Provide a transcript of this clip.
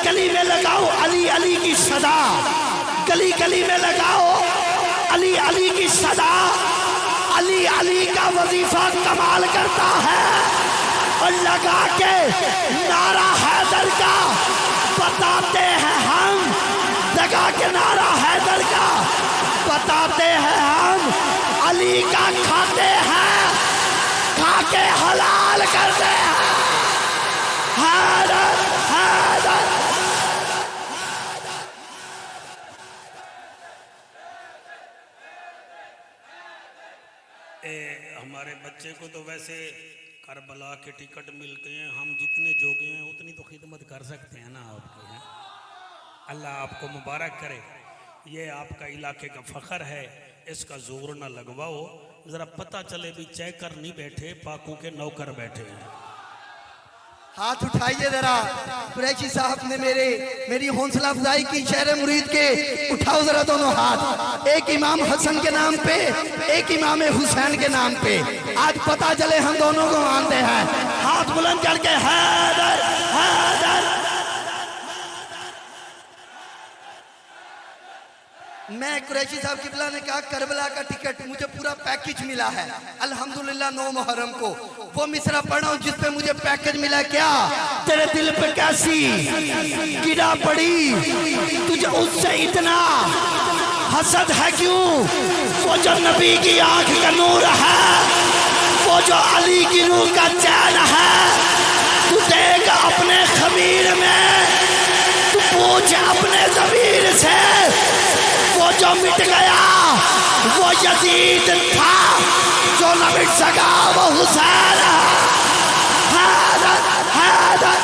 गली में लगाओ अली अली की सदा, गली गली में लगाओ अली अली की सदा। अली अली का वजीफा कमाल करता है और लगा के नारा हैदर का बताते हैं हम, लगा के नारा हैदर का बताते हैं हम। अली का खाते हैं, खा के हलाल करते हैं। हैदर हैदर हमारे बच्चे को तो वैसे करबला के टिकट मिलते हैं, हम जितने जोगे हैं उतनी तो खिदमत कर सकते हैं ना आपकी है। अल्लाह आपको मुबारक करे, ये आपका इलाके का फ़ख्र है, इसका जोर ना लगवाओ। ज़रा पता चले भी चेकर नहीं बैठे, पाकों के नौकर बैठे हैं। हाथ उठाइए जरा, कुरैशी साहब ने मेरी हौसला अफजाई की शहर मुरीद के। उठाओ जरा दोनों हाथ, एक इमाम हसन के नाम पे, एक इमाम हुसैन के नाम पे। आज पता चले हम दोनों को मानते हैं। हाथ बुलंद करके हैदर हैदर। मैं कुरैशी साहब किबला ने कहा करबला का टिकट मुझे पूरा पैकेज मिला है अल्हम्दुलिल्लाह 9 मुहर्रम को। वो मिसरा पढ़ा जिस पे मुझे पैकेज मिला। क्या तेरे दिल पे कैसी कीड़ा पड़ी, तुझे उससे इतना हसद है क्यों? वो जो नबी की आंख का नूर है, वो जो अली की रूह का चैन है, तू देख अपने खमीर में, तू पूछ अपने ज़मीर से। वो जो मिट गया वो यजीद था, जो न मिट सका वो हुसैन है। हैदर हैदर